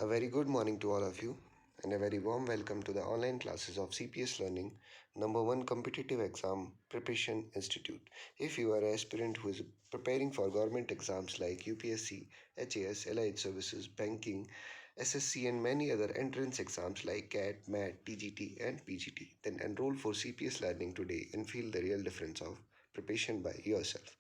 A very good morning to all of you, and a very warm welcome to the online classes of CPS Learning, number one competitive exam preparation institute. If you are an aspirant who is preparing for government exams like UPSC, HAS, LIH services, banking, SSC, and many other entrance exams like CAT, MAT, TGT, and PGT, then enroll for CPS Learning today and feel the real difference of preparation by yourself.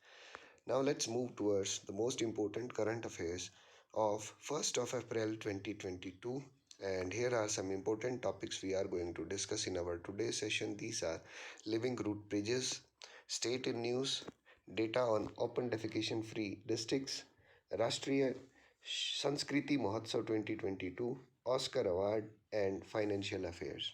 Now let's move towards the most important current affairs of 1st of April 2022, and here are some important topics we are going to discuss in our today's session. These are living root bridges, state in news, data on open defecation free districts, Rashtriya Sanskriti Mahotsav 2022, Oscar Award, and financial affairs.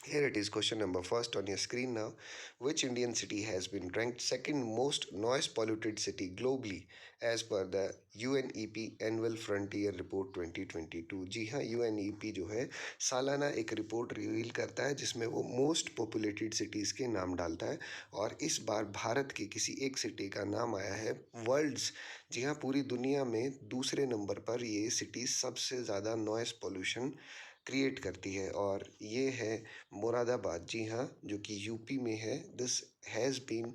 Here it is, question number first on your screen now. Which Indian city has been ranked second most noise polluted city globally as per the UNEP Annual Frontier Report 2022? जी हाँ, UNEP जो है सालाना एक report reveal करता है जिसमें वो most populated cities के नाम डालता है, और इस बार भारत की किसी एक सिटी का नाम आया है वर्ल्ड्स। जी हाँ, पूरी दुनिया में दूसरे नंबर पर ये सिटी सबसे ज़्यादा नॉइस पोल्यूशन क्रिएट करती है, और ये है मुरादाबाद। जी हाँ, जो कि यूपी में है। This has been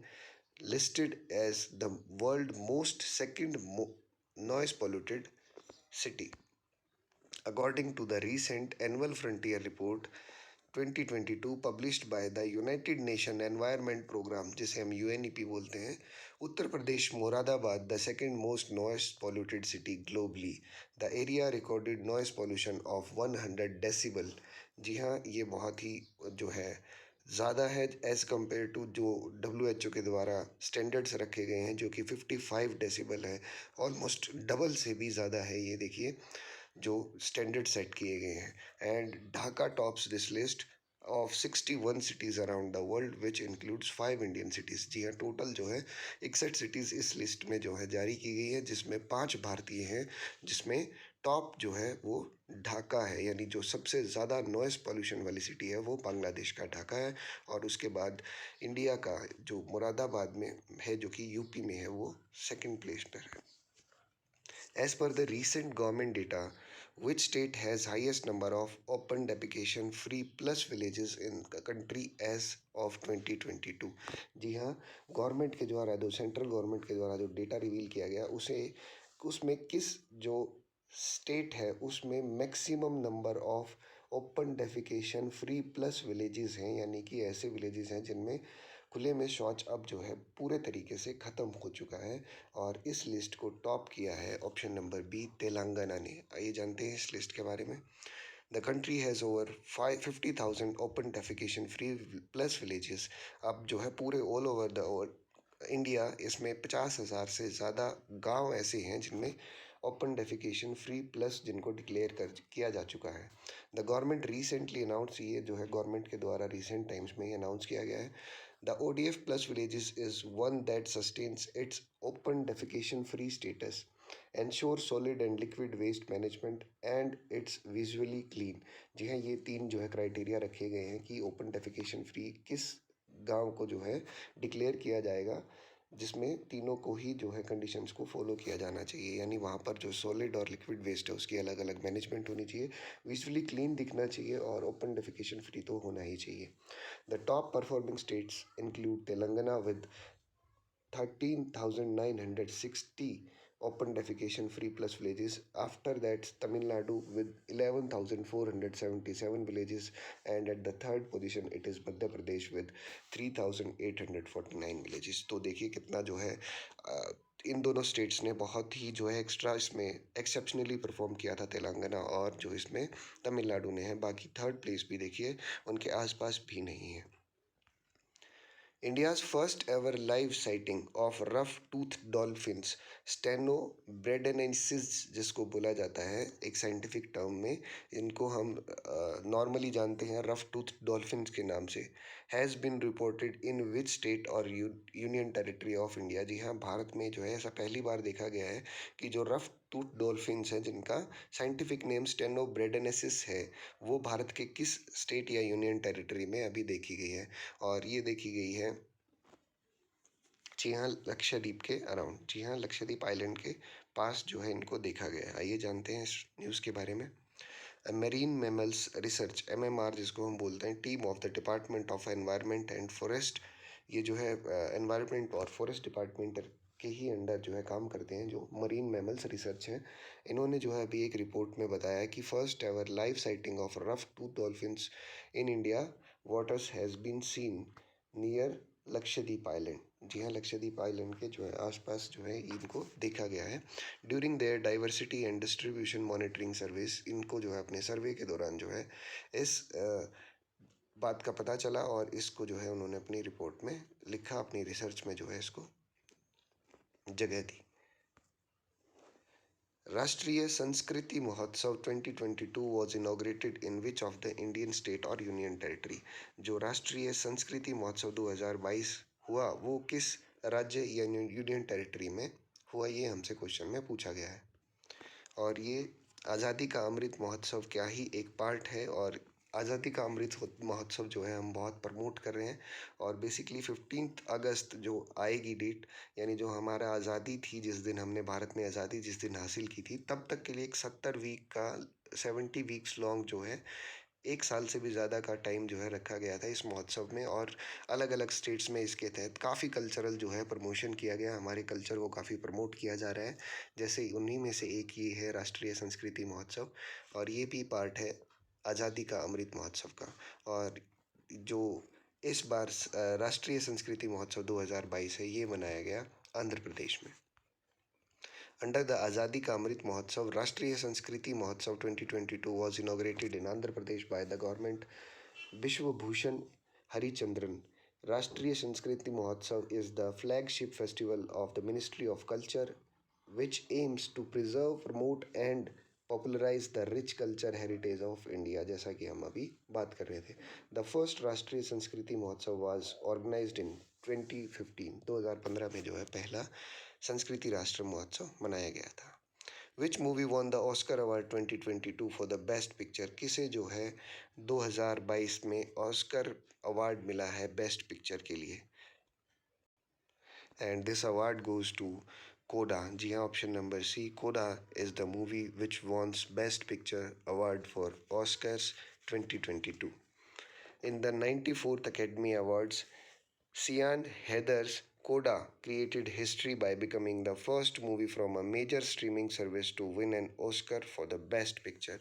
listed as the world most second noise polluted city. According to the recent Annual Frontier Report 2022 published by the United Nation environment programme, जिसे हम यूएनईपी बोलते हैं, Uttar Pradesh Moradabad the second most noise polluted city globally. The area recorded noise pollution of 100 decibel. जी हाँ, ये बहुत ही जो है ज़्यादा है एज़ कम्पेयर टू जो WHO के द्वारा स्टैंडर्ड्स रखे गए हैं, जो कि 55 डेसिबल है। ऑलमोस्ट डबल से भी ज़्यादा है ये, देखिए, जो स्टैंडर्ड सेट किए गए हैं। And Dhaka tops this list of 61 cities around the world which includes 5 Indian cities. जी हाँ, टोटल जो है 61 सिटीज़ इस लिस्ट में जो है जारी की गई है, जिसमें 5 भारतीय हैं, जिसमें टॉप जो है वो ढाका है, यानी जो सबसे ज़्यादा नॉइस पॉल्यूशन वाली सिटी है वो बांग्लादेश का ढाका है, और उसके बाद इंडिया का जो मुरादाबाद में है, जो कि यूपी में है, वो सेकेंड प्लेस पर है। As per the recent government data, which state has highest number of open defecation free plus villages in the country as of 2022? जी हाँ, गवर्नमेंट के द्वारा जो सेंट्रल गवर्नमेंट के द्वारा जो डेटा रिवील किया गया उसमें किस जो स्टेट है उसमें maximum number of open defecation free plus villages हैं, यानी कि ऐसे विलेजेस हैं जिनमें खुले में शौच अब जो है पूरे तरीके से ख़त्म हो चुका है, और इस लिस्ट को टॉप किया है ऑप्शन नंबर बी, तेलंगाना ने। आइए जानते हैं इस लिस्ट के बारे में। The country has over 50,000 open defecation free plus villages. अब जो है पूरे ऑल ओवर द इंडिया इसमें 50,000 से ज़्यादा गांव ऐसे हैं जिनमें ओपन डेफिकेशन फ्री प्लस जिनको डिक्लेयर कर किया जा चुका है। द गवर्नमेंट रिसेंटली अनाउंस, ये जो है गवर्नमेंट के द्वारा रिसेंट टाइम्स में अनाउंस किया गया है, the ODF plus villages is one that sustains its open defecation free status, ensures solid and liquid waste management and it's visually clean। जी हाँ, ये 3 जो है क्राइटेरिया रखे गए हैं कि ओपन डेफिकेशन फ्री किस गांव को जो है डिक्लेयर किया जाएगा, जिसमें तीनों को ही जो है कंडीशंस को फॉलो किया जाना चाहिए, यानी वहाँ पर जो सॉलिड और लिक्विड वेस्ट है उसकी अलग अलग मैनेजमेंट होनी चाहिए, विजुअली क्लीन दिखना चाहिए, और ओपन डेफिकेशन फ्री तो होना ही चाहिए। The top performing states include Telangana with 13,960 open defecation free plus villages. After that, Tamil Nadu with 11,477 villages, and at the third position it is Madhya Pradesh with 3,849 villages. तो देखिए कितना जो है इन दोनों states ने बहुत ही जो है एक्स्ट्रा इसमें एक्सेप्शनली परफॉर्म किया था, तेलंगाना और जो इसमें तमिलनाडु ने है। बाकी थर्ड प्लेस भी देखिए उनके आसपास भी नहीं है। India's first ever live sighting of rough-toothed dolphins, स्टेनोब्रेडेनेसिस जिसको बोला जाता है एक साइंटिफिक टर्म में, इनको हम नॉर्मली जानते हैं रफ टूथ डॉल्फिन्स के नाम से, has been reported in which state और यूनियन टेरिटरी ऑफ इंडिया। जी हाँ, भारत में जो है ऐसा पहली बार देखा गया है कि जो रफ टूथ डॉल्फिन्स हैं जिनका साइंटिफिक नेम स्टेनोब्रेडेनेसिस है, वो भारत के किस स्टेट या यूनियन टेरिटरी में अभी देखी गई है, और ये देखी गई है जी हाँ लक्षद्वीप के अराउंड, जी हाँ लक्षद्वीप आइलैंड के पास जो है इनको देखा गया है। आइए जानते हैं इस न्यूज़ के बारे में। मेरीन मैमल्स रिसर्च MMR जिसको हम बोलते हैं, team of the department of environment and forest, ये जो है एनवायरनमेंट और फॉरेस्ट डिपार्टमेंट के ही अंडर जो है काम करते हैं, जो मरीन मैमल्स रिसर्च है। इन्होंने जो है अभी एक रिपोर्ट में बताया कि first ever live sighting of rough tooth dolphins in India waters has been seen near Lakshadweep island. जी हाँ, लक्षद्वीप आइलैंड के जो है आसपास जो है इनको देखा गया है। During their diversity and distribution monitoring service, इनको जो है अपने सर्वे के दौरान जो है इस बात का पता चला और इसको जो है उन्होंने अपनी रिपोर्ट में लिखा, अपनी रिसर्च में जो है इसको जगह दी। राष्ट्रीय संस्कृति महोत्सव 2022 was inaugurated in which of the Indian state or union territory? जो राष्ट्रीय संस्कृति महोत्सव 2022 हुआ वो किस राज्य या यूनियन टेरिटरी में हुआ, ये हमसे क्वेश्चन में पूछा गया है। और ये आज़ादी का अमृत महोत्सव क्या ही एक पार्ट है, और आज़ादी का अमृत महोत्सव जो है हम बहुत प्रमोट कर रहे हैं। और बेसिकली 15 अगस्त जो आएगी डेट, यानी जो हमारा आज़ादी थी, जिस दिन हमने भारत ने आज़ादी जिस दिन हासिल की थी, तब तक के लिए एक 70 वीक का 70 वीक्स लॉन्ग जो है 1 साल से भी ज़्यादा का टाइम जो है रखा गया था इस महोत्सव में। और अलग अलग स्टेट्स में इसके तहत काफ़ी कल्चरल जो है प्रमोशन किया गया, हमारे कल्चर को काफ़ी प्रमोट किया जा रहा है। जैसे उन्हीं में से एक ये है राष्ट्रीय संस्कृति महोत्सव, और ये भी पार्ट है आज़ादी का अमृत महोत्सव का। और जो इस बार राष्ट्रीय संस्कृति महोत्सव 2022 है, ये मनाया गया आंध्र प्रदेश में। Under the Azadi Ka Amrit Mahotsav, Rashtriya Sanskriti Mahotsav 2022 was inaugurated in Andhra Pradesh by the government Vishwa Bhushan Harichandran. Rashtriya Sanskriti Mahotsav is the flagship festival of the Ministry of Culture, which aims to preserve, promote and popularize the rich culture heritage of India, जैसा कि हम अभी बात कर रहे थे। The first राष्ट्रीय संस्कृति महोत्सव was organized in 2015, 2015 में जो है पहला संस्कृति राष्ट्र महोत्सव मनाया गया था। Which movie won the Oscar award 2022 for the best picture? किसे जो है 2022 में ऑस्कर अवार्ड मिला है बेस्ट पिक्चर के लिए? And this award goes to CODA. जी हाँ, option number C, CODA is the movie which wons best picture award for Oscars 2022। In the 94th Academy Awards, Sian Heather's Coda created history by becoming the first movie from a major streaming service to win an Oscar for the Best Picture.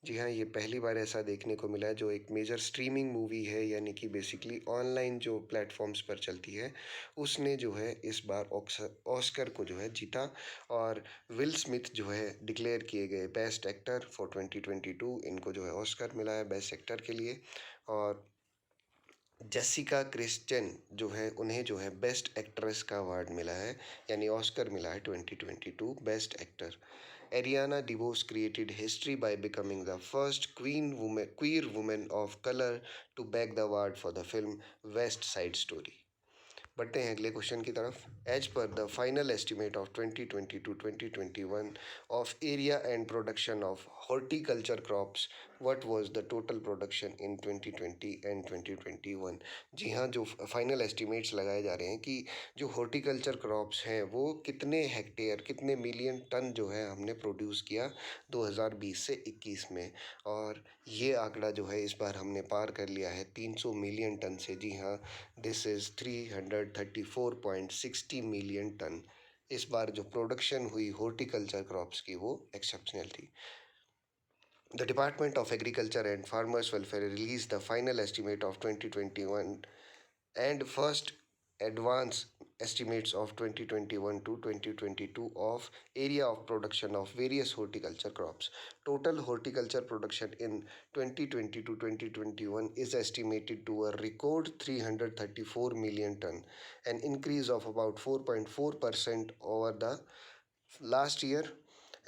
जी हाँ, ये पहली बार ऐसा देखने को मिला है, जो एक मेजर स्ट्रीमिंग मूवी है, यानी कि बेसिकली ऑनलाइन जो प्लेटफॉर्म्स पर चलती है, उसने जो है इस बार ऑस्कर को जो है जीता। और विल स्मिथ जो है डिक्लेयर किए गए बेस्ट एक्टर फॉर 2022, इनको जो है ऑस्कर मिला है बेस्ट एक्टर के लिए। और जेसिका क्रिस्टियन जो है, उन्हें जो है बेस्ट एक्ट्रेस का अवार्ड मिला है, यानी ऑस्कर मिला है 2022 best actor. Ariana DeBose created history by becoming the first queer women of colour to bag the award for the film West Side Story. बढ़ते हैं अगले क्वेश्चन की तरफ। As per the final estimate of 2020-2021 of area and production of horticulture crops, what was the total production in 2020 and 2021? जी हाँ, जो final estimates लगाए जा रहे हैं कि जो हॉर्टिकल्चर क्रॉप्स हैं वो कितने हेक्टेयर, कितने मिलियन टन जो है हमने प्रोड्यूस किया 2020 से 21 में। और ये आंकड़ा जो है इस बार हमने पार कर लिया है 300 मिलियन टन से। जी हाँ, दिस इज़ 334.60 मिलियन टन। इस बार जो प्रोडक्शन हुई हॉर्टिकल्चर क्रॉप्स की वो एक्सेप्शनल थी। The Department of Agriculture and Farmers Welfare released the final estimate of 2021 and first advance estimates of 2021 to 2022 of area of production of various horticulture crops. Total horticulture production in 2020 to 2021 is estimated to a record 334 million ton, an increase of about 4.4% over the last year.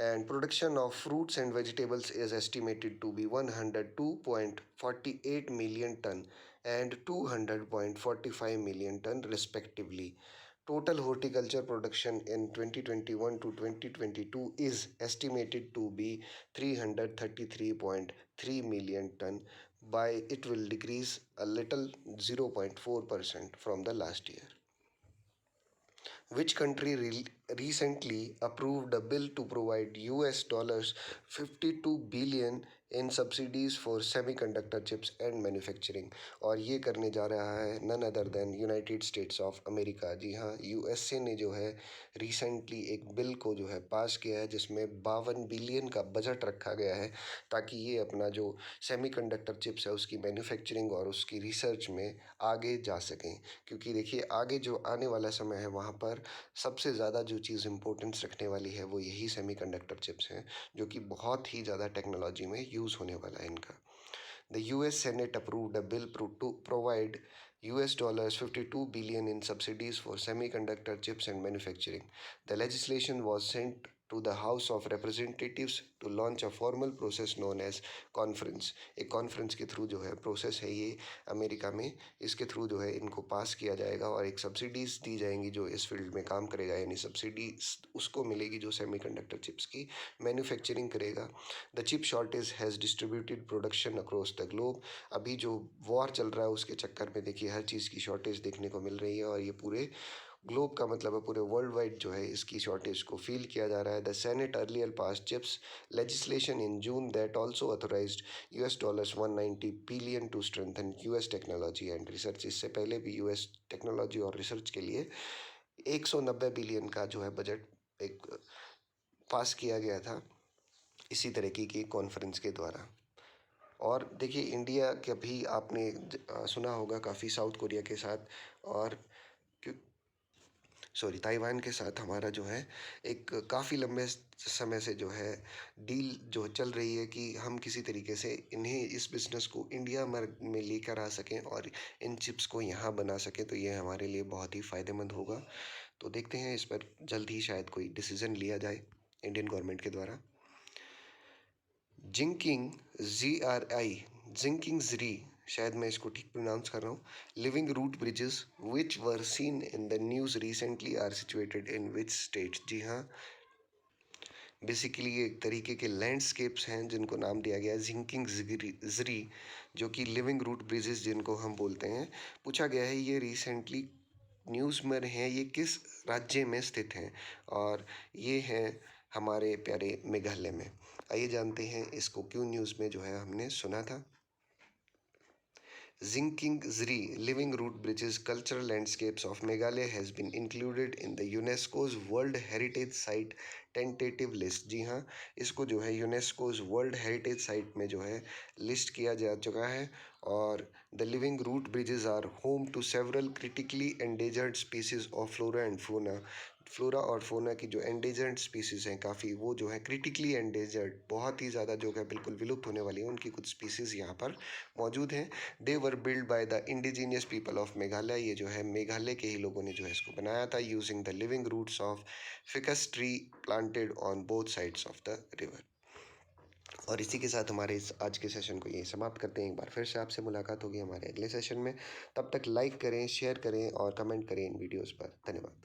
And production of fruits and vegetables is estimated to be 102.48 million ton and 200.45 million ton respectively. Total horticulture production in 2021 to 2022 is estimated to be 333.3 million ton. By it will decrease a little 0.4% from the last year. Which country recently approved a bill to provide US dollars 52 billion in subsidies for semiconductor chips and manufacturing। और ये करने जा रहा है none other than United States of America. जी हाँ, USA ने जो है रिसेंटली एक बिल को जो है पास किया है जिसमें 52 बिलियन का बजट रखा गया है ताकि ये अपना जो सेमीकंडक्टर चिप्स है उसकी मैन्युफैक्चरिंग और उसकी रिसर्च में आगे जा सकें। क्योंकि देखिए आगे जो आने वाला समय है वहाँ पर सबसे ज़्यादा जो चीज़ इम्पोर्टेंस रखने वाली है वो यही सेमीकंडक्टर चिप्स हैं जो कि बहुत ही ज़्यादा टेक्नोलॉजी में यूज़ होने वाला है इनका। The US Senate approved a bill to provide US dollars 52 billion in subsidies for semiconductor chips and manufacturing. The legislation was sent to the House of Representatives to launch a formal process known as conference। एक conference के through जो है process है ये America में, इसके through जो है इनको पास किया जाएगा और एक सब्सिडीज़ दी जाएंगी जो इस फील्ड में काम करेगा, यानी सब्सिडी उसको मिलेगी जो सेमीकंडक्टर चिप्स की मैन्युफैक्चरिंग करेगा। The chip shortage has distributed production across the globe. अभी जो वॉर चल रहा है उसके चक्कर में देखिए हर चीज़ की शॉर्टेज देखने को मिल रही है और ये पूरे ग्लोब का मतलब है पूरे वर्ल्ड वाइड जो है इसकी शॉर्टेज को फील किया जा रहा है। The Senate earlier pass chips legislation in June that also authorised US dollars 190 billion to strengthen US technology and research. इससे पहले भी US टेक्नोलॉजी और रिसर्च के लिए 190 बिलियन का जो है बजट एक पास किया गया था इसी तरीके की कॉन्फ्रेंस के द्वारा। और देखिए इंडिया का भी आपने सुना होगा काफ़ी साउथ कोरिया के साथ और ताइवान के साथ हमारा जो है एक काफ़ी लंबे समय से जो है डील जो चल रही है कि हम किसी तरीके से इन्हें इस बिज़नेस को इंडिया में लेकर आ सकें और इन चिप्स को यहाँ बना सकें, तो ये हमारे लिए बहुत ही फ़ायदेमंद होगा। तो देखते हैं इस पर जल्द ही शायद कोई डिसीज़न लिया जाए इंडियन गवर्नमेंट के द्वारा। जिंकिंग ZRI जिंकिंग ZRI, शायद मैं इसको ठीक प्रोनाउंस कर रहा हूँ, living root bridges which were seen in the news recently are situated in which state. जी हाँ, बेसिकली ये एक तरीके के लैंडस्केप्स हैं जिनको नाम दिया गया है जिंकिंग ZRI, जो कि लिविंग रूट ब्रिजेस जिनको हम बोलते हैं। पूछा गया है ये रिसेंटली न्यूज़ में हैं, ये किस राज्य में स्थित हैं, और ये हैं हमारे प्यारे मेघालय में। आइए जानते हैं इसको क्यों न्यूज़ में जो है हमने सुना था। Zinking ZRI, Living Root Bridges Cultural Landscapes of Meghalaya has been included in the UNESCO's World Heritage Site tentative list. जी हाँ, इसको जो है यूनेस्कोज वर्ल्ड हेरिटेज साइट में जो है लिस्ट किया जा चुका है। और the living root bridges are home to several critically endangered species of flora and fauna. Flora और फोना की जो एंडेजर्ड स्पीसीज़ हैं काफ़ी, वो जो है क्रिटिकली एंडेजर्ड, बहुत ही ज़्यादा जो है बिल्कुल विलुप्त होने वाली है, उनकी कुछ स्पीसीज़ यहाँ पर मौजूद हैं। They were build by the indigenous people of Meghalaya. ये जो है मेघालय के ही लोगों ने जो है इसको बनाया था using the living roots of ficus tree planted on both sides of the river. और इसी के साथ हमारे इस आज के सेशन को यही समाप्त करते हैं। एक बार फिर से आपसे मुलाकात होगी हमारे अगले सेशन में। तब तक लाइक करें, शेयर करें और कमेंट करें इन वीडियोज़ पर। धन्यवाद।